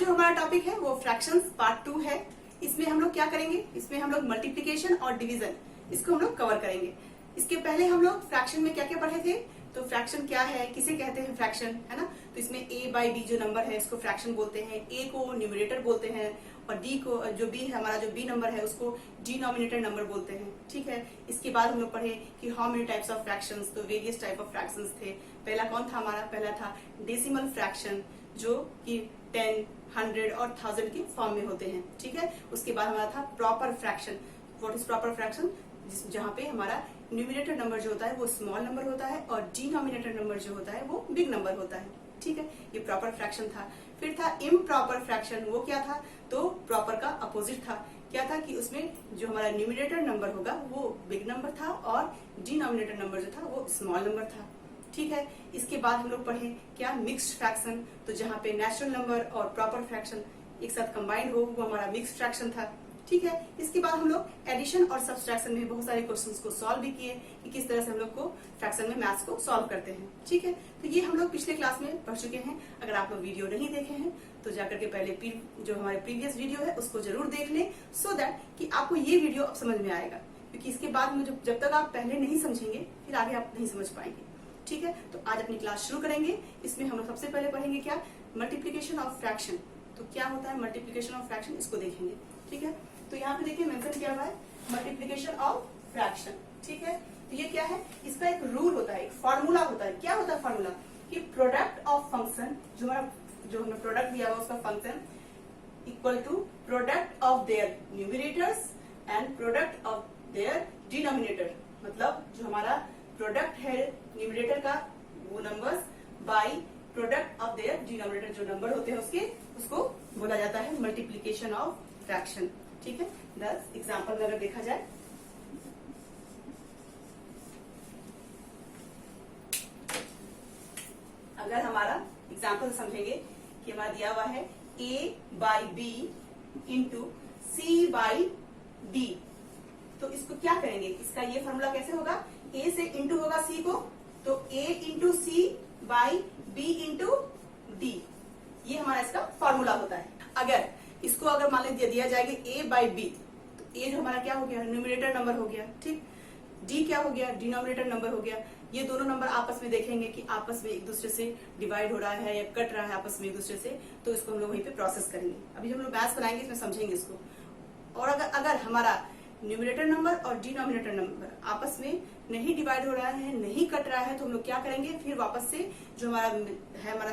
जो हमारा टॉपिक है वो फ्रैक्शंस पार्ट 2 है। इसमें हम लोग क्या करेंगे, इसमें हम लोग मल्टीप्लिकेशन और डिवीजन इसको हम लोग कवर करेंगे। इसके पहले हम लोग फ्रैक्शन में क्या क्या पढ़े थे, तो फ्रैक्शन क्या है, किसे कहते हैं फ्रैक्शन, है ना। तो इसमें a बाई डी जो नंबर है इसको फ्रैक्शन बोलते हैं, a को न्यूमरेटर बोलते हैं और d को जो b है हमारा जो b नंबर है उसको डिनोमिनेटर नंबर बोलते हैं। ठीक है। इसके बाद हम लोग पढ़े कि how many types of fractions, तो वेरियस टाइप ऑफ फ्रैक्शंस थे। पहला कौन था हमारा, पहला था डेसिमल फ्रैक्शन जो कि 10, 100 और 1000 के फॉर्म में होते हैं। ठीक है। उसके बाद हमारा था proper fraction. What is proper fraction, जहाँ पे हमारा न्यूमरेटर नंबर जो होता है वो स्मॉल नंबर होता है और डिनोमिनेटर नंबर जो होता है वो बिग नंबर होता है। ठीक है, ये प्रॉपर फ्रैक्शन था। फिर था इम्प्रॉपर फ्रैक्शन, वो क्या था, तो प्रॉपर का अपोजिट था। क्या था कि उसमें जो हमारा न्यूमरेटर नंबर होगा वो बिग नंबर था और डिनोमिनेटर नंबर जो था वो स्मॉल नंबर था। ठीक है। इसके बाद हम लोग पढ़े क्या, मिक्स्ड फ्रैक्शन, तो जहाँ पे नेचुरल नंबर और प्रॉपर फ्रैक्शन एक साथ कंबाइंड हो वो हमारा मिक्स्ड फ्रैक्शन था। ठीक है। इसके बाद हम लोग एडिशन और सब्सट्रैक्शन में बहुत सारे क्वेश्चंस को सॉल्व भी किए कि किस तरह से हम लोग को फ्रैक्शन में मैथ्स को सॉल्व करते हैं। ठीक है। तो ये हम लोग पिछले क्लास में पढ़ चुके हैं। अगर आप लोग वीडियो नहीं देखे हैं तो जाकर के पहले जो हमारे प्रीवियस वीडियो है उसको जरूर देख लें, सो दैट कि आपको ये वीडियो अब समझ में आएगा, क्योंकि इसके बाद में जब तक आप पहले नहीं समझेंगे फिर आगे आप नहीं समझ पाएंगे। ठीक है। तो आज अपनी क्लास शुरू करेंगे। इसमें हम लोग सबसे पहले पढ़ेंगे क्या, मल्टीप्लीकेशन ऑफ फ्रैक्शन। तो क्या होता है मल्टीप्लीकेशन ऑफ फ्रैक्शन, इसको देखेंगे। ठीक है। तो यहाँ पे देखिए मेंशन किया हुआ है मल्टीप्लिकेशन ऑफ फ्रैक्शन। ठीक है। तो ये क्या है, इसका एक रूल होता है, एक फॉर्मूला होता है। क्या होता है फॉर्मूला, कि प्रोडक्ट ऑफ फंक्शन, जो हमें प्रोडक्ट दिया हुआ उसका function equal to product of their numerators and product of their denominator. मतलब जो हमारा प्रोडक्ट है न्यूमरेटर का वो numbers by product of their denominator, जो नंबर होते हैं उसको बोला जाता है मल्टीप्लिकेशन ऑफ फ्रैक्शन। ठीक है। 10 एग्जाम्पल में अगर देखा जाए, अगर हमारा एग्जाम्पल समझेंगे कि हमारा दिया हुआ है a by B into C by D, तो इसको क्या करेंगे, इसका ये फॉर्मूला कैसे होगा, a से इंटू होगा c को, तो a into C by B into D, ये हमारा इसका फॉर्मूला होता है। अगर मान लीजिए दिया जाएगा a बाई बी, तो a जो हमारा क्या हो गया, न्यूमरेटर नंबर हो गया। ठीक। d क्या हो गया, डिनोमिनेटर नंबर हो गया। ये दोनों नंबर आपस में देखेंगे कि आपस में एक दूसरे से डिवाइड हो रहा है या कट रहा है आपस में एक दूसरे से, तो इसको हम लोग वहीं पे प्रोसेस करेंगे। अभी हम लोग मैथ्स बनाएंगे इसमें समझेंगे इसको। और अगर हमारा न्यूमरेटर नंबर और डिनोमिनेटर नंबर आपस में नहीं डिवाइड हो रहा है, नहीं कट रहा है, तो हम लोग क्या करेंगे, फिर वापस से जो हमारा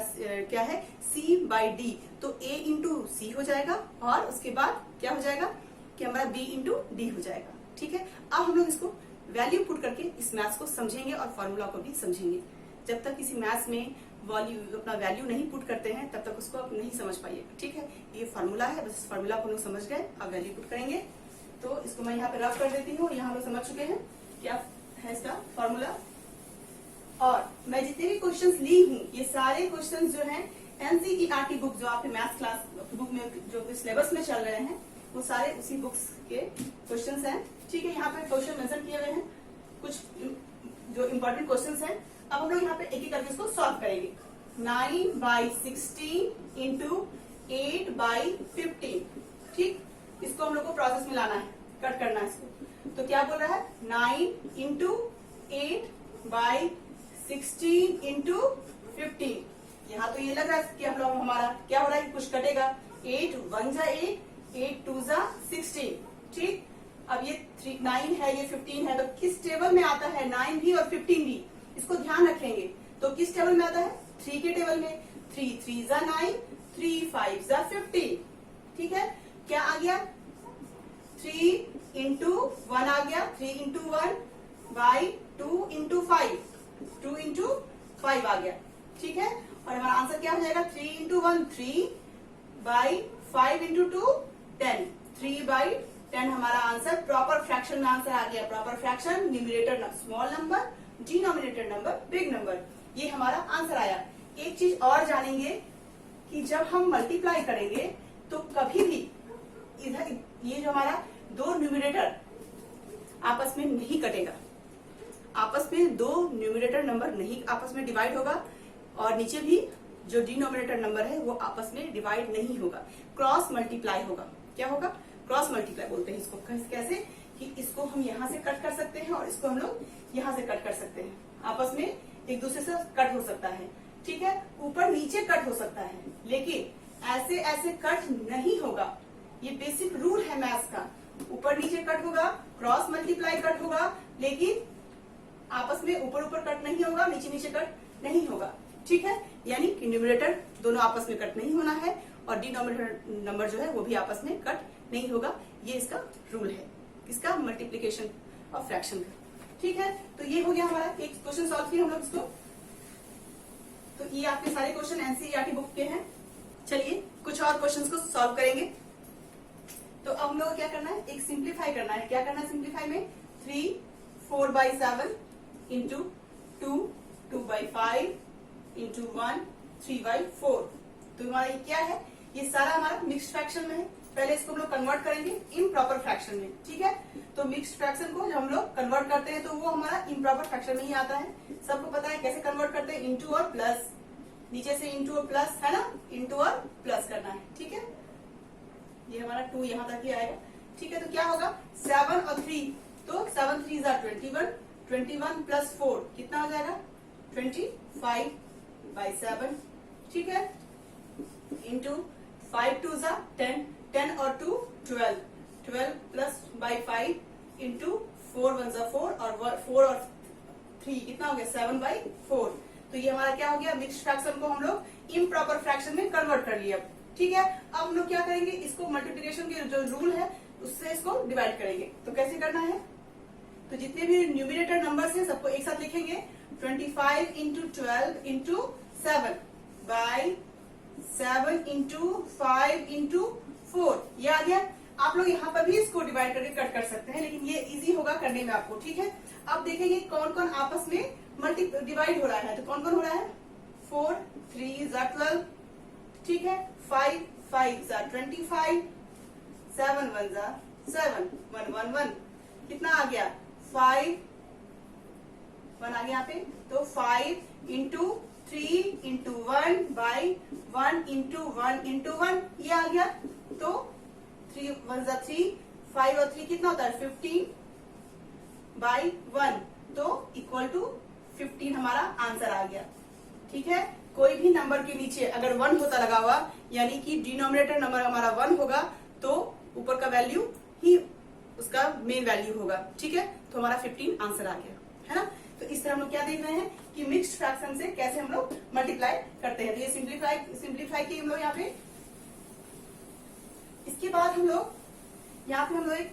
क्या है c बाई डी, तो a इंटू सी हो जाएगा और उसके बाद क्या हो जाएगा कि हमारा b इंटू डी हो जाएगा। ठीक है। अब हम लोग इसको वैल्यू पुट करके इस मैथ्स को समझेंगे और फॉर्मूला को भी समझेंगे। जब तक किसी मैथ्स में अपना वैल्यू नहीं पुट करते हैं तब तक उसको आप नहीं समझ पाइएगा। ठीक है। ये फॉर्मूला है, बस फॉर्मूला को हम लोग समझ गए, अब वैल्यू पुट करेंगे। तो इसको मैं यहाँ पे रफ कर देती हूँ। यहाँ हम लोग समझ चुके हैं क्या है इसका फॉर्मूला। और मैं जितने भी क्वेश्चंस ली हूँ ये सारे क्वेश्चंस जो हैं एनसीईआरटी बुक, जो आपके मैथ्स क्लास बुक में जो सिलेबस में चल रहे हैं वो सारे उसी बुक्स के क्वेश्चंस हैं। ठीक है। यहाँ पे क्वेश्चन मेंशन किए हुए हैं, कुछ जो इम्पोर्टेंट क्वेश्चंस हैं। अब हम लोग यहाँ पे एक एक करके इसको सॉल्व करेंगे। 9 बाई 16 इंटू 8 बाई 15। ठीक। इसको हम लोग को प्रोसेस में लाना है, कट करना है इसको। तो क्या बोल रहा है, 9 इंटू 8 बाई 16 इंटू 15। यहाँ तो ये लग रहा है कि हम लोग हमारा क्या हो रहा है कि कुछ कटेगा। 8 1 जा 8 2 जा 16। ठीक। अब ये 9 है, ये 15 है, तो किस टेबल में आता है 9 भी और 15 भी, इसको ध्यान रखेंगे। तो किस टेबल में आता है, 3 के टेबल में। 3 3 जा 9, 3 5 जा 15। ठीक है। क्या आ गया, 3 इंटू 1 आ गया, 3 इंटू 1 बाई 2 इंटू 5, 2 इंटू 5 आ गया। ठीक है। और हमारा आंसर क्या हो जाएगा, 3 इंटू 1 3 बाई 5 इंटू 2 10, 3 बाई 10 हमारा आंसर प्रॉपर फ्रैक्शन में आंसर आ गया। Proper fraction, numerator small number, denominator number big number, ये हमारा आंसर आया। एक चीज और जानेंगे कि जब हम मल्टीप्लाई करेंगे तो कभी भी इधर ये जो हमारा दो न्यूमरेटर आपस में नहीं कटेगा, आपस में दो न्यूमरेटर नंबर नहीं आपस में डिवाइड होगा और नीचे भी जो डिनोमिनेटर नंबर है वो आपस में डिवाइड नहीं होगा, क्रॉस मल्टीप्लाई होगा। क्या होगा? क्रॉस मल्टीप्लाई बोलते हैं इसको। कैसे? कि इसको हम यहाँ से कट कर सकते हैं और इसको हम लोग यहाँ से कट कर सकते हैं, आपस में एक दूसरे से कट हो सकता है। ठीक है, ऊपर नीचे कट हो सकता है, लेकिन ऐसे ऐसे कट नहीं होगा। ये बेसिक रूल है मैथ्स का। ऊपर नीचे कट होगा, क्रॉस मल्टीप्लाई कट होगा, लेकिन आपस में ऊपर ऊपर कट नहीं होगा, नीचे नीचे कट नहीं होगा। ठीक है, यानी कि न्यूमरेटर दोनों आपस में कट नहीं होना है और डिनोमिनेटर नंबर जो है वो भी आपस में कट नहीं होगा। ये इसका रूल है, इसका मल्टीप्लीकेशन और फ्रैक्शन का। ठीक है, तो ये हो गया हमारा एक क्वेश्चन सॉल्व किया हम लोग इसको। तो ये आपके सारे क्वेश्चन एनसीईआरटी बुक के हैं। चलिए कुछ और क्वेश्चंस को सॉल्व करेंगे। तो अब हम लोग क्या करना है, एक सिंप्लीफाई करना है। क्या करना है सिंप्लीफाई में? 3 4/7 इंटू 2 2/5 इंटू 1 3/4। तो हमारा ये क्या है? ये सारा हमारा मिक्स्ड फ्रैक्शन में है। पहले इसको हम लोग कन्वर्ट करेंगे इम्प्रॉपर फ्रैक्शन में। ठीक है, तो मिक्स्ड फ्रैक्शन को जब हम लोग कन्वर्ट करते हैं तो वो हमारा इम्प्रॉपर फ्रैक्शन में ही आता है। सबको पता है कैसे कन्वर्ट करते हैं, इंटू और प्लस, नीचे से इंटू और प्लस है ना, इंटू और प्लस करना है। ठीक है, ये हमारा 2 यहाँ तक ही आएगा। ठीक है, तो क्या होगा? 7 और 3, तो 7 3 21, 21 प्लस 4 कितना हो जाएगा? 25/7। ठीक है, इंटू 5 2 10, 10 और 2 12, 12 प्लस बाई 5 इंटू 4 1 4 और 4 और 3 कितना हो गया? 7/4। तो ये हमारा क्या हो गया? मिक्स्ड फ्रैक्शन को हम लोग इम्प्रॉपर फ्रैक्शन में कन्वर्ट कर लिया। ठीक है, अब हम लोग क्या करेंगे, इसको मल्टीप्लिकेशन के जो रूल है उससे इसको डिवाइड करेंगे। तो कैसे करना है? तो जितने भी न्यूमिनेटर नंबर्स हैं सबको एक साथ लिखेंगे। 25 into 12 into 7 by 7 into 5 into 4, ये आ गया। आप लोग यहाँ पर भी इसको डिवाइड करके कट कर सकते हैं, लेकिन ये इजी होगा करने में आपको। ठीक है, अब देखेंगे कौन कौन आपस में मल्टी डिवाइड हो रहा है। तो कौन कौन हो रहा है? 4 3 12, ठीक है, 5 5 25, 7 1 7 1 1 1 कितना आ गया? 5 1 आ गया यहाँ पे। तो 5 into 3 into 1 by 1 into 1 into 1 ये आ गया। तो 3 1 3, 5 और 3 कितना होता है? 15/1, तो इक्वल टू 15 हमारा आंसर आ गया। ठीक है, कोई भी नंबर के नीचे अगर 1 होता लगा हुआ, यानी कि डिनोमिनेटर नंबर हमारा 1 होगा, तो ऊपर का वैल्यू ही उसका मेन वैल्यू होगा। ठीक है, तो हमारा 15 आंसर आ गया, है ना। तो इस तरह हम लोग क्या देख रहे हैं कि मिक्स्ड फ्रैक्शन से कैसे हम लोग मल्टीप्लाई करते हैं। तो ये सिंप्लीफाई किए हम लोग यहाँ पे। इसके बाद हम लोग यहाँ पे हम लोग एक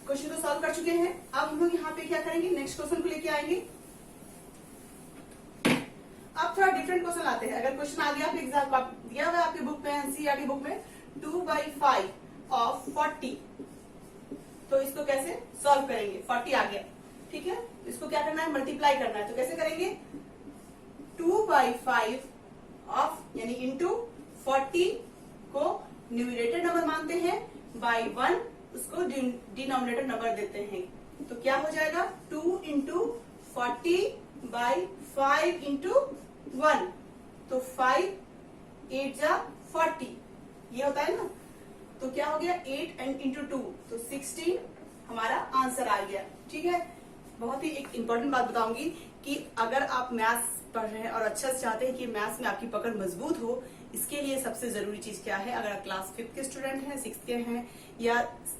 क्वेश्चन को सॉल्व कर चुके हैं। अब हम लोग यहाँ पे क्या करेंगे, नेक्स्ट क्वेश्चन को लेके आएंगे। अब थोड़ा डिफरेंट क्वेश्चन आते हैं। अगर क्वेश्चन आ गया आप एग्जाम दिया हुआ आपके बुक में, एनसीईआरटी बुक में 2/5 ऑफ 40, तो इसको कैसे सॉल्व करेंगे? 40 आ गया, ठीक है, इसको क्या करना है? मल्टीप्लाई करना है। तो कैसे करेंगे? 2/5 ऑफ यानी इंटू 40 को न्यूमरेटर नंबर मानते हैं, बाई 1 उसको डिनोमिनेटर नंबर देते हैं। तो क्या हो जाएगा? 2 इंटू 40/5 इंटू 1, तो 5 8 40, ये होता है ना। तो क्या हो गया? 8 एंड इंटू 2, तो 16 हमारा आंसर आ गया। ठीक है, बहुत ही एक इम्पोर्टेंट बात बताऊंगी कि अगर आप मैथ्स पढ़ रहे हैं और अच्छा से चाहते हैं कि मैथ्स में आपकी पकड़ मजबूत हो, इसके लिए सबसे जरूरी चीज क्या है? अगर आप क्लास 5th के स्टूडेंट हैं, 6th के हैं या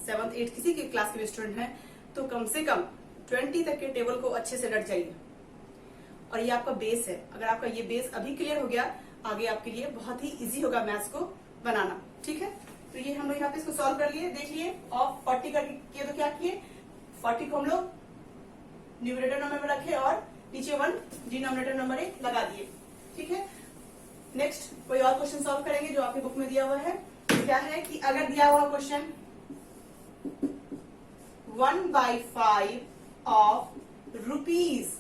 7th 8th किसी के क्लास के भी स्टूडेंट हैं, तो कम से कम 20 तक के टेबल को अच्छे से रट जाइए। और ये आपका बेस है। अगर आपका ये बेस अभी क्लियर हो गया, आगे आपके लिए बहुत ही इजी होगा मैथ्स को बनाना। ठीक है, तो ये हम लोग यहाँ पे इसको सॉल्व कर लिए। देखिए, ऑफ 40 का किए तो क्या किए? 40 को हम लोग न्यूमरेटर नंबर में रखे और नीचे 1 डिनोमिनेटर नंबर 1 लगा दिए। ठीक है, नेक्स्ट कोई और क्वेश्चन सॉल्व करेंगे जो आपकी बुक में दिया हुआ है। क्या है कि अगर दिया हुआ क्वेश्चन 1/5 ऑफ रुपीज,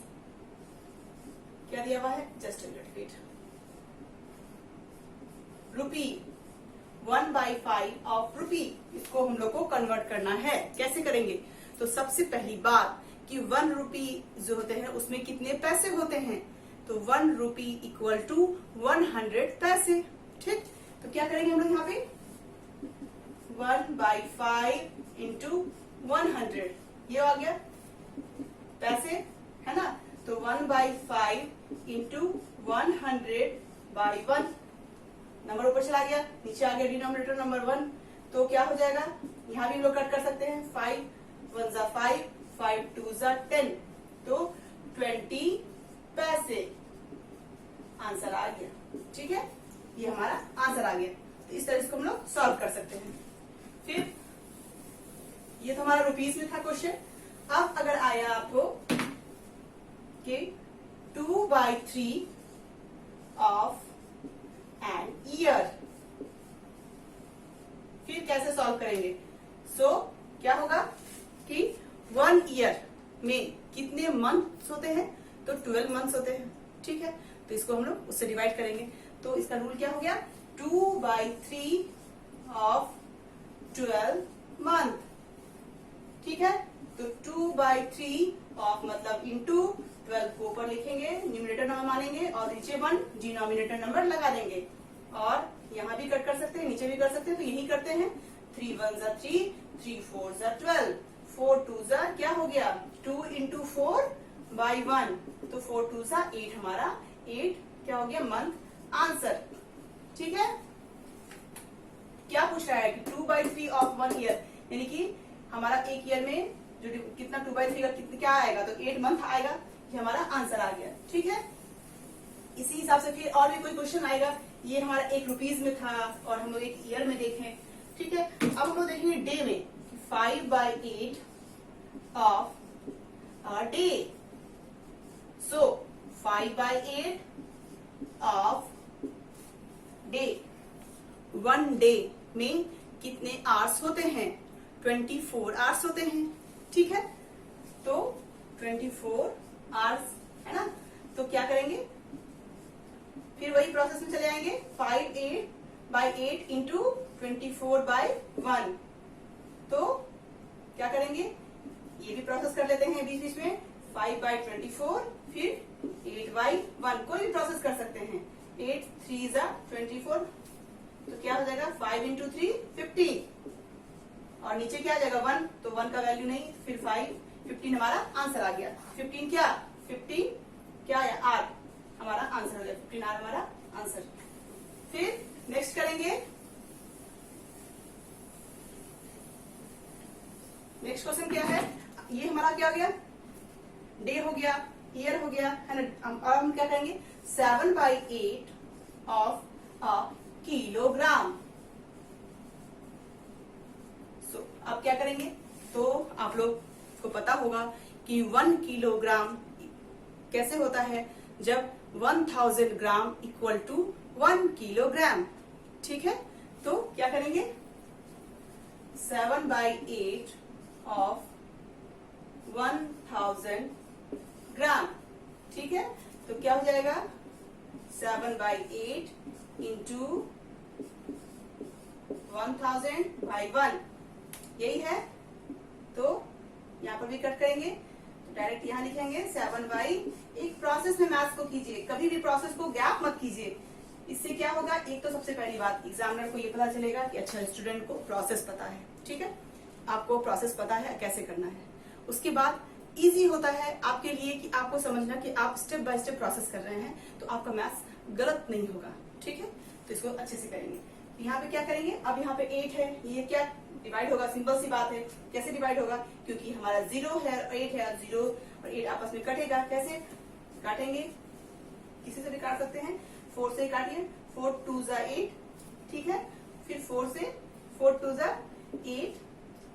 क्या दिया हुआ है? Just wait, rupee 1/5 of rupee, इसको हम लोग को कन्वर्ट करना है। कैसे करेंगे? तो सबसे पहली बात कि 1 रुपी जो होते हैं उसमें कितने पैसे होते हैं? तो 1 रुपी इक्वल टू 100 पैसे। ठीक, तो क्या करेंगे हम लोग यहाँ पे 1/5 इंटू 100, ये आ गया पैसे, है ना। तो 1/5 इंटू 100/1, नंबर ऊपर चला गया, नीचे आ गया डिनोमिनेटर नंबर 1, तो क्या हो जाएगा, यहाँ भी लोग कट कर सकते हैं, 5 1 जा 5, 5 2 जा 10, तो 20 पैसे आंसर आ गया। ठीक है, ये हमारा आंसर आ गया। तो इस तरह इसको हम लोग सॉल्व कर सकते हैं। फिर ये तो हमारा रुपीस में था क्वेश्चन। अब अगर आया आपको कि 2/3 ऑफ एन ईयर, फिर कैसे सॉल्व करेंगे। क्या होगा कि 1 ईयर में कितने मंथ्स होते हैं, तो 12 मंथ्स होते हैं। ठीक है, तो इसको हम लोग उससे डिवाइड करेंगे, तो इसका रूल क्या हो गया, 2/3 ऑफ 12 मंथ। ठीक है, तो 2/3 ऑफ मतलब इंटू 12 को ऊपर लिखेंगे, न्यूमरेटर नंबर मानेंगे और नीचे 1 डिनोमिनेटर नंबर लगा देंगे। और यहाँ भी कट कर सकते हैं, नीचे भी कर सकते हैं, तो यही करते हैं। 3 1 जा 3, 3 4 जा 12, 4 2 जा क्या हो गया 2 इंटू 4/1, तो 4 2 जा 8, हमारा 8 क्या हो गया मंथ आंसर। ठीक है, क्या पूछ रहा है कि 2/3 ऑफ 1 ईयर, यानी कि हमारा एक ईयर में जो कितना 2/3 का कितना क्या आएगा, तो 8 मंथ आएगा, ये हमारा आंसर आ गया। ठीक है, इसी हिसाब से फिर और भी कोई क्वेश्चन आएगा। ये हमारा एक रुपीज में था और हम लोग एक ईयर में देखें। ठीक है, अब हम लोग देखेंगे डे में, 5/8 of a day, so 5/8 of day, 1 day में कितने आवर्स होते हैं, 24 आवर्स होते हैं। ठीक है, तो 24 आवर्स है ना, तो क्या करेंगे, फिर वही प्रोसेस में चले आएंगे, 5/8 इंटू 24/1, तो क्या करेंगे, ये भी प्रोसेस कर लेते हैं बीच बीच में, 5/24 फिर 8/1, कोई भी प्रोसेस कर सकते हैं। 8 3 जा 24, तो क्या हो जाएगा 5 इंटू 3 15, और नीचे क्या आ जाएगा 1, तो 1 का वैल्यू नहीं, फिर 5 15 हमारा आंसर आ गया। 15 क्या 15 क्या आया आर, हमारा आंसर हो गया 15 आर हमारा आंसर। फिर नेक्स्ट करेंगे, नेक्स्ट क्वेश्चन क्या है, ये हमारा क्या हो गया, डे हो गया, ईयर हो गया, है ना। और हम क्या करेंगे 7/8 ऑफ अ किलोग्राम। अब क्या करेंगे, तो आप लोग को पता होगा कि 1 किलोग्राम कैसे होता है, जब 1000 ग्राम इक्वल टू 1 किलोग्राम। ठीक है, तो क्या करेंगे 7/8 ऑफ 1000 ग्राम। ठीक है, तो क्या हो जाएगा 7/8 इंटू 1000/1, यही है। तो यहाँ पर भी कट करेंगे, तो डायरेक्ट यहाँ लिखेंगे 7/, एक प्रोसेस में मैथ्स को कीजिए, कभी भी प्रोसेस को गैप मत कीजिए। इससे क्या होगा, एक तो सबसे पहली बात एग्जामिनर को ये पता चलेगा कि अच्छा स्टूडेंट को प्रोसेस पता है। ठीक है, आपको प्रोसेस पता है कैसे करना है। उसके बाद इजी होता है आपके लिए कि आपको समझना कि आप स्टेप बाय स्टेप प्रोसेस कर रहे हैं, तो आपका मैथ्स गलत नहीं होगा। ठीक है, तो इसको अच्छे से करेंगे। यहाँ पे क्या करेंगे, अब यहाँ पे 8 है, ये क्या डिवाइड होगा, सिंपल सी बात है। कैसे डिवाइड होगा, क्योंकि हमारा 0 है और 8 है, 0 और 8 आपस में कटेगा। कैसे काटेंगे, किसी से भी काट सकते हैं, 4 से काटिए, 4 2 जा 8। ठीक है, फिर 4 से 4 2 जा 8,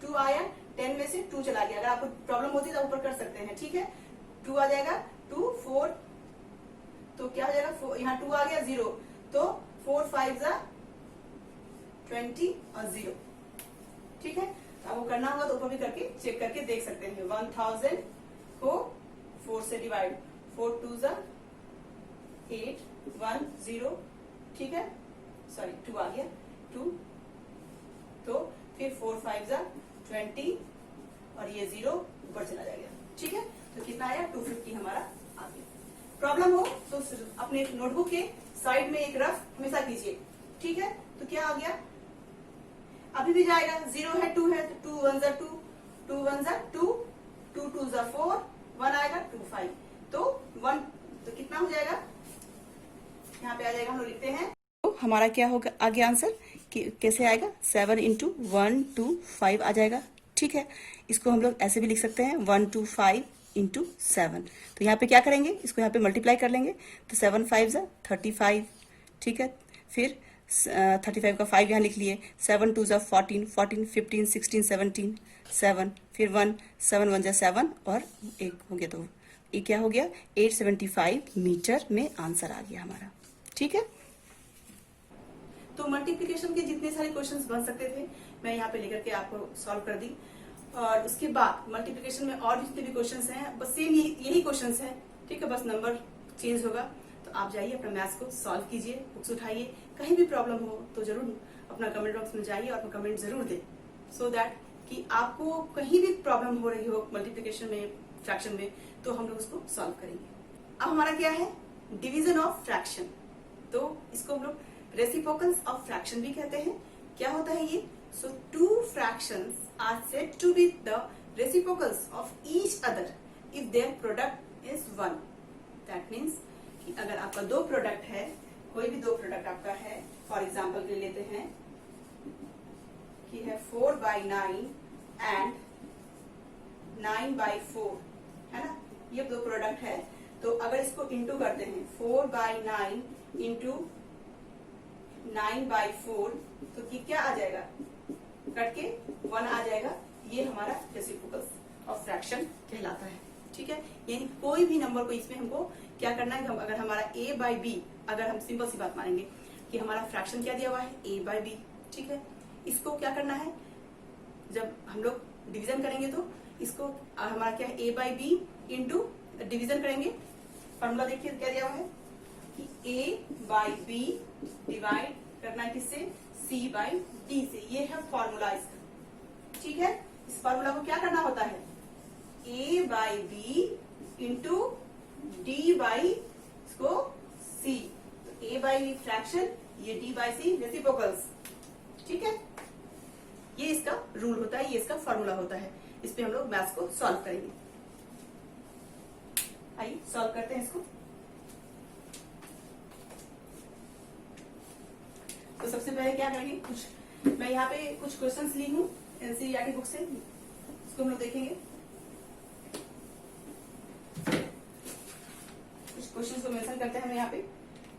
2 आया, 10 में से 2 चला गया। अगर आपको प्रॉब्लम होती है तो ऊपर कर सकते हैं। ठीक है, 2 आ जाएगा, 2 4, तो क्या हो जाएगा, यहाँ 2 आ गया 0, तो 4 5 जा 20 और 0। ठीक है, तो आपको करना होगा तो ऊपर भी करके चेक करके देख सकते हैं। 1000 को 4 से डिवाइड, 4 2 जा 8 1 0। ठीक है, सॉरी 2 आ गया 2, तो फिर 4 5 जा 20 और ये 0 ऊपर चला जाएगा। ठीक है, तो कितना आया 250 हमारा आ गया। प्रॉब्लम हो तो अपने नोटबुक के साइड में एक रफ हमेशा कीजिए, ठीक है। तो क्या आ गया, अभी भी जाएगा, 0 है 2 है तो 2 1 2, 2 1 2, 2 2 4, 1 आएगा 2 5, तो 1 तो कितना हो जाएगा, यहाँ पे आ जाएगा, हम लोग लिखते हैं तो हमारा क्या होगा आगे आंसर कैसे आएगा, 7 इंटू 1 2 5 आ जाएगा, ठीक है। इसको हम लोग ऐसे भी लिख सकते हैं 1 2 5 इंटू 7। तो यहाँ पे क्या करेंगे, इसको यहाँ पे मल्टीप्लाई कर लेंगे, तो 7 5 35, ठीक है। फिर 35 का 5 यहाँ लिख लिए, 7 2 14, 14 15 16 17 7, फिर 1 7 1 7 और एक हो गया, तो ये क्या हो गया, 875 मीटर में आंसर आ गया हमारा, ठीक है। तो मल्टीप्लिकेशन के जितने सारे क्वेश्चंस बन सकते थे मैं यहाँ पे लेकर के आपको सॉल्व कर दी, और उसके बाद मल्टीप्लिकेशन में और जितने भी क्वेश्चंस हैं बस सेम यही क्वेश्चंस हैं, ठीक है, बस नंबर चेंज होगा। तो आप जाइए अपना मैथ्स को सॉल्व कीजिए, बुक्स उठाइए, कहीं भी प्रॉब्लम हो तो जरूर अपना कमेंट बॉक्स में जाइए और अपना कमेंट जरूर दें, सो दैट कि आपको कहीं भी प्रॉब्लम हो रही हो मल्टीप्लिकेशन में, फ्रैक्शन में, तो हम लोग उसको सॉल्व करेंगे। अब हमारा क्या है, डिवीजन ऑफ फ्रैक्शन, तो इसको हम लोग रेसिप्रोकल्स ऑफ फ्रैक्शन भी कहते हैं। क्या होता है ये, so two fractions are said to be the reciprocals of each other if their product is 1। That means कि अगर आपका दो प्रोडक्ट है, कोई भी दो प्रोडक्ट आपका है, फॉर एग्जाम्पल ले लेते हैं कि है 4/9 एंड 9/4, है ना, ये दो प्रोडक्ट है। तो अगर इसको इंटू करते हैं 4/9 इंटू 9/4, तो क्या आ जाएगा, कट के 1 आ जाएगा। ये हमारा रेसिप्रोकल्स ऑफ फ्रैक्शन कहलाता है, ठीक है। यानी कोई भी नंबर को इसमें हमको क्या करना है, अगर हमारा a/b, अगर हम सिंपल सी बात मानेंगे कि हमारा फ्रैक्शन क्या दिया हुआ है, a/b, ठीक है। इसको क्या करना है, जब हम लोग डिवीजन करेंगे तो इसको हमारा क्या है, a/b इंटू डिवीजन करेंगे, फॉर्मूला देखिए क्या दिया हुआ है कि a/b डिवाइड करना है किससे, c/d से, ये है फॉर्मूला इसका, ठीक है। इस फॉर्मूला को क्या करना होता है, a/b इंटू d/c, तो a/b फ्रैक्शन, ये d/c रेसिप्रोकल्स, ठीक है। ये इसका रूल होता है, ये इसका फॉर्मूला होता है। इस पे हम लोग मैथ्स को सॉल्व करेंगे। आइए सॉल्व करते हैं इसको। तो सबसे पहले क्या करेंगे, कुछ मैं यहाँ पे कुछ क्वेश्चंस ली हूँ एनसीईआरटी बुक से, इसको हम लोग देखेंगे। कुछ क्वेश्चंस को मेंशन करते हैं हम यहाँ पे।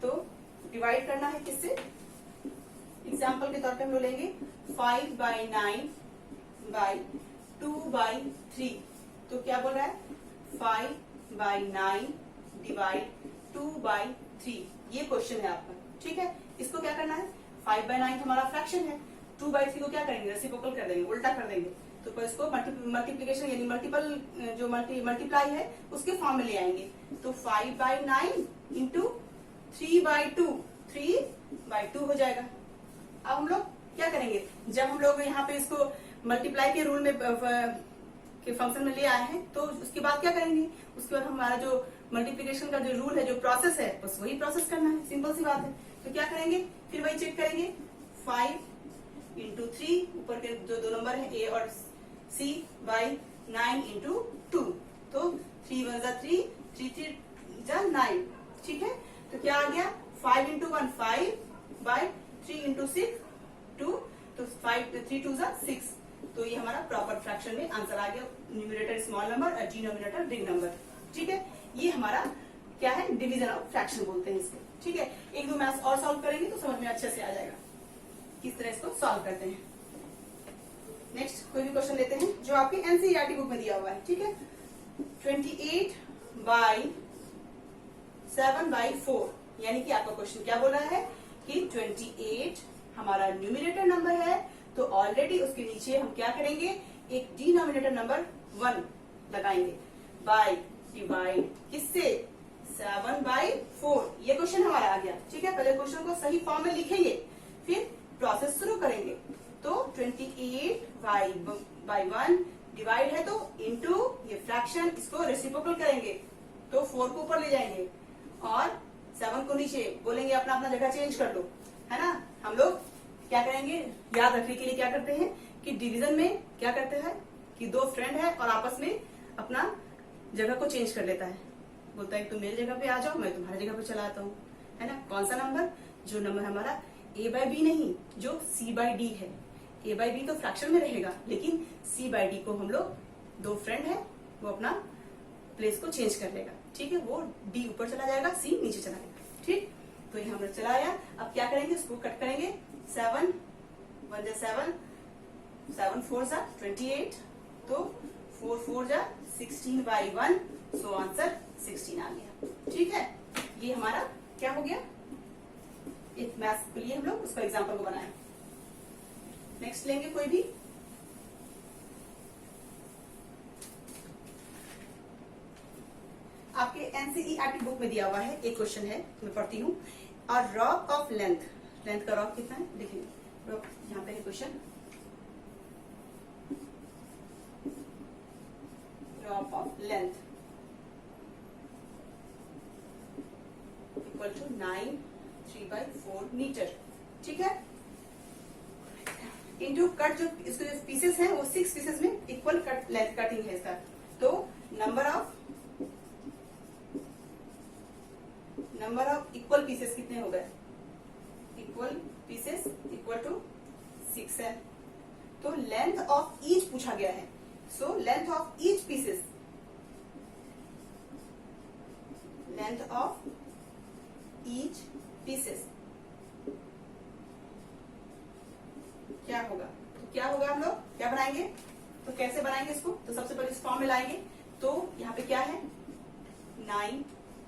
तो डिवाइड करना है किससे, एग्जाम्पल के तौर पे हम लोग लेंगे 5/9 by 2/3। तो क्या बोल रहा है, 5/9 डिवाइड 2/3, ये क्वेश्चन है आपका, ठीक है। इसको क्या करना है, 5/9 हमारा फ्रैक्शन है, 2/3 को क्या करेंगे, रेसिप्रोकल कर देंगे, उल्टा कर देंगे। तो इसको मल्टीप्लीकेशन यानी मल्टीपल जो मल्टीप्लाई है उसके फॉर्म में ले आएंगे। तो 5/9 इंटू 3/2, 3/2 हो जाएगा। अब हम लोग क्या करेंगे, जब हम लोग यहाँ पे इसको मल्टीप्लाई के रूल में के फंक्शन में ले आए हैं, तो उसके बाद क्या करेंगे, उसके बाद हमारा जो मल्टीप्लिकेशन का जो रूल है, जो प्रोसेस है, बस वही प्रोसेस करना है, सिंपल सी बात है। तो क्या करेंगे, फिर वही चेक करेंगे, 5 इंटू 3, ऊपर के जो दो नंबर है a और c/9 इंटू 2, तो 3 1 3, 3 3 9, ठीक है। तो क्या आ गया, 5 इंटू 1 5/3 इंटू 6 2, तो 5 3 2 6। तो ये हमारा प्रॉपर फ्रैक्शन में आंसर आ गया, न्यूमरेटर स्मॉल नंबर और डिनोमिनेटर बिग नंबर, ठीक है। ये हमारा क्या है, डिवीजन ऑफ फ्रैक्शन बोलते हैं इसको, ठीक है। एक दो मैथ्स और सॉल्व करेंगे तो समझ में अच्छे से आ जाएगा किस तरह इसको सॉल्व करते हैं। नेक्स्ट कोई भी क्वेश्चन लेते हैं जो आपके एनसीईआरटी बुक में दिया हुआ है, ठीक है। 28/7/4, यानी कि आपका क्वेश्चन क्या बोल रहा है कि 28 हमारा न्यूमरेटर नंबर है, तो ऑलरेडी उसके नीचे हम क्या करेंगे, एक डिनोमिनेटर नंबर 1 लगाएंगे, बाय डिवाइड किससे, 7/4। ये क्वेश्चन हमारा आ गया, ठीक है। पहले क्वेश्चन को सही फॉर्म में लिखेंगे, फिर प्रोसेस शुरू करेंगे। तो 28/1 डिवाइड है तो इंटू ये फ्रैक्शन, इसको रेसिप्रोकल करेंगे तो 4 को ऊपर ले जाएंगे और 7 को नीचे बोलेंगे अपना अपना जगह चेंज कर लो, है ना। हम लोग क्या करेंगे, याद रखने के लिए क्या करते हैं कि डिवीजन में क्या करते हैं कि दो फ्रेंड है और आपस में अपना जगह को चेंज कर लेता है, बोलता है तुम मेरी जगह पे आ जाओ, मैं तुम्हारी जगह पे चला आता हूँ, है ना। कौन सा नंबर, जो नंबर हमारा a/b नहीं, जो c/d है। a/b तो फ्रैक्शन में रहेगा, लेकिन c/d को हम लोग, दो फ्रेंड है वो अपना प्लेस को चेंज कर लेगा, ठीक है। वो d ऊपर चला जाएगा, c नीचे चला जाएगा, ठीक। तो ये हमने चलाया, अब क्या करेंगे, इसको कट करेंगे। 7 1 जा 7, 7 4 जा 28, तो 4 4 जा 16/1, सो आंसर 16 आ गया, ठीक है। ये हमारा क्या हो गया, एक मैथ्स के लिए हम लोग उसका एग्जाम्पल को बनाए। नेक्स्ट लेंगे कोई भी, आपके एनसीईआरटी बुक में दिया हुआ है, एक क्वेश्चन है, मैं पढ़ती हूँ। और रॉक ऑफ लेंथ, लेंथ का रॉक कितना है देखिए, रॉक यहाँ पे है question, rock of length equal to 9 3/4 metre, ठीक है। इनटू कट, जो इसके जो पीसेस हैं वो 6 पीसेस में इक्वल कट लेंथ कटिंग है इसका, तो नंबर ऑफ इक्वल पीसेस कितने हो गए, इक्वल पीसेस इक्वल टू 6 है। तो लेंथ ऑफ ईच पूछा गया है, so length of each pieces, length of each pieces क्या होगा, तो क्या होगा, हम लोग क्या बनाएंगे, तो कैसे बनाएंगे इसको, तो सबसे पहले इस फॉर्म में लाएंगे। तो यहाँ पे क्या है, 9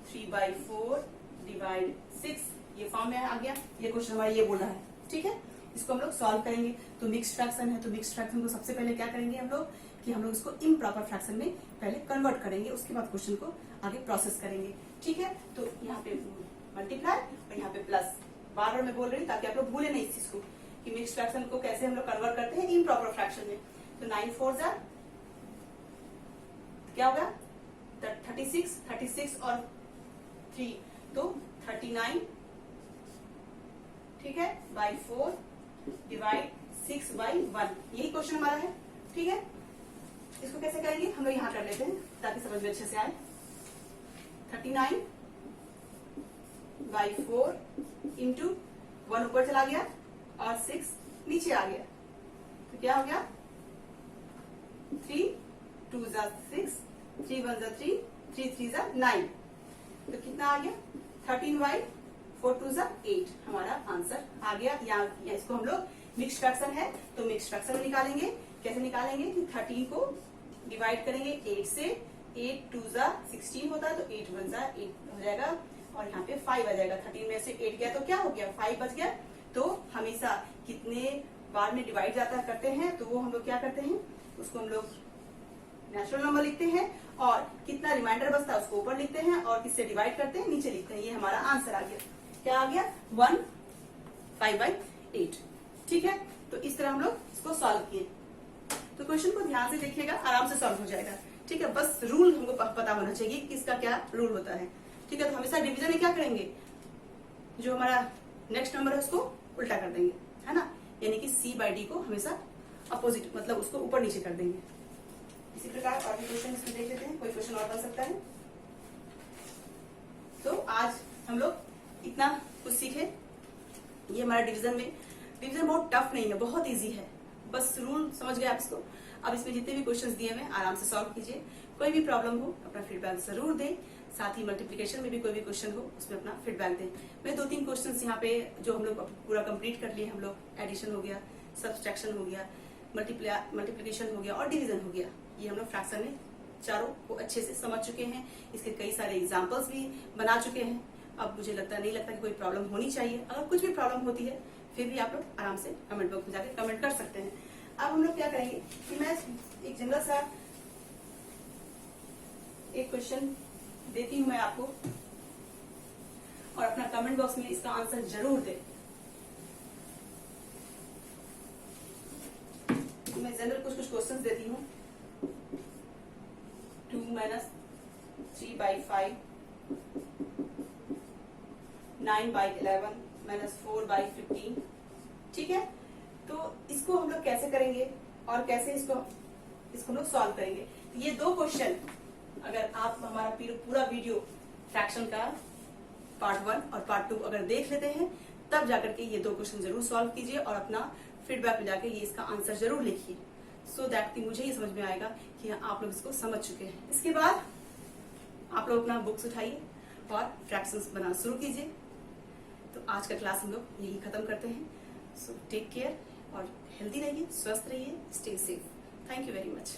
3/4 डिवाइड 6, ये फॉर्म में आ गया। ये क्वेश्चन हमारा ये बोल रहा है, ठीक है। इसको हम लोग सॉल्व करेंगे। तो मिक्स्ड फ्रैक्शन है, तो मिक्स्ड फ्रैक्शन को सबसे पहले क्या करेंगे हम लोग कि हम लोग इसको इम्प्रॉपर फ्रैक्शन में पहले कन्वर्ट करेंगे, उसके बाद क्वेश्चन को आगे प्रोसेस करेंगे, ठीक है। तो यहाँ पे मल्टीप्लाई और यहाँ पे प्लस, बार बार मैं बोल रही हूँ ताकि आप लोग भूले नहीं इस चीज को कि मिक्स्ड फ्रैक्शन को कैसे हम लोग कन्वर्ट करते हैं इम्प्रॉपर फ्रैक्शन में। तो 9 4 जा क्या होगा 36, 36 और 3 तो 39, ठीक है, बाई 4 डिवाइड 6/1, यही क्वेश्चन हमारा है, ठीक है। इसको कैसे करेंगे हम लोग यहाँ कर लेते हैं ताकि समझ में अच्छे से आए। 39/4 इंटू 1 ऊपर चला गया और 6 नीचे आ गया, तो क्या हो गया 3 2 जा 6, 3 1 जा 3, 3 3 जा 9, तो कितना आ गया 13/4 2 जा 8, हमारा आंसर आ गया। या इसको हम लोग मिक्स्ड फ्रैक्शन है तो मिक्स्ड फ्रैक्शन में निकालेंगे। कैसे निकालेंगे कि 13 को डिवाइड करेंगे 8 से, 8 2 जा 16 होता है, तो 8 1 जा 8 हो जाएगा और यहाँ पे 5 आ जाएगा। 13 में से 8 गया तो क्या हो गया 5 बच गया। तो हमेशा कितने बार में डिवाइड जाता करते हैं तो वो हम लोग क्या करते हैं, उसको हम लोग नेचुरल नंबर लिखते हैं और कितना रिमाइंडर बचता है उसको ऊपर लिखते हैं और किससे डिवाइड करते हैं नीचे लिखते हैं। ये हमारा आंसर आ गया। क्या आ गया 1/5/8, ठीक है। तो इस तरह हम लोग इसको सॉल्व किए। तो क्वेश्चन को ध्यान से देखिएगा, आराम से सॉल्व हो जाएगा, ठीक है। बस रूल हमको पता होना चाहिए कि इसका क्या रूल होता है, ठीक है। तो हमेशा डिवीजन में क्या करेंगे, जो हमारा नेक्स्ट नंबर है उसको उल्टा कर देंगे, है ना, यानी कि c/d को हमेशा अपोजिट, मतलब उसको ऊपर नीचे कर देंगे। इसी प्रकार और भी क्वेश्चन इसमें देख लेते हैं, कोई क्वेश्चन और बन सकता है। तो आज हम लोग इतना कुछ सीखे। ये हमारा डिवीजन में, डिवीजन बहुत टफ नहीं है, बहुत इजी है, बस रूल समझ गए आप इसको। अब इसमें जितने भी क्वेश्चंस दिए हुए आराम से सॉल्व कीजिए। कोई भी प्रॉब्लम हो अपना फीडबैक जरूर दें, साथ ही मल्टीप्लिकेशन में भी कोई भी क्वेश्चन हो उसमें अपना फीडबैक दें। मैं 2-3 क्वेश्चंस यहाँ पे जो हम लोग पूरा कंप्लीट कर लिए, हम लोग एडिशन हो गया, सब्सट्रैक्शन हो गया, मल्टीप्लिकेशन हो गया और डिवीजन हो गया, ये हम लोग फ्रैक्शन में चारों को अच्छे से समझ चुके हैं। इसके कई सारे एग्जाम्पल्स भी बना चुके हैं। अब मुझे नहीं लगता कि कोई प्रॉब्लम होनी चाहिए। अगर कुछ भी प्रॉब्लम होती है फिर भी आप लोग आराम से कमेंट बॉक्स में जाकर कमेंट कर सकते हैं। अब हम लोग क्या करेंगे कि मैं एक जनरल सा एक क्वेश्चन देती हूं मैं आपको और अपना कमेंट बॉक्स में इसका आंसर जरूर दें। तो मैं जनरल कुछ क्वेश्चंस देती हूँ। 2 - 3/5 9/11 माइनस 4/15। ठीक है, तो इसको हम लोग कैसे करेंगे और कैसे इसको हम लोग सॉल्व करेंगे। ये दो क्वेश्चन अगर आप हमारा पूरा वीडियो फ्रैक्शन का पार्ट 1 और पार्ट 2 अगर देख लेते हैं, तब जाकर के ये दो क्वेश्चन जरूर सॉल्व कीजिए और अपना फीडबैक में जाके ये इसका आंसर जरूर लिखिए, सो दैट कि मुझे ये समझ में आएगा कि आप लोग इसको समझ चुके हैं। इसके बाद आप लोग अपना बुक्स उठाइए और फ्रैक्शंस बनाना शुरू कीजिए। तो आज का क्लास हम लोग यही खत्म करते हैं। सो टेक केयर और हेल्दी रहिए, स्वस्थ रहिए, stay safe. Thank you very much.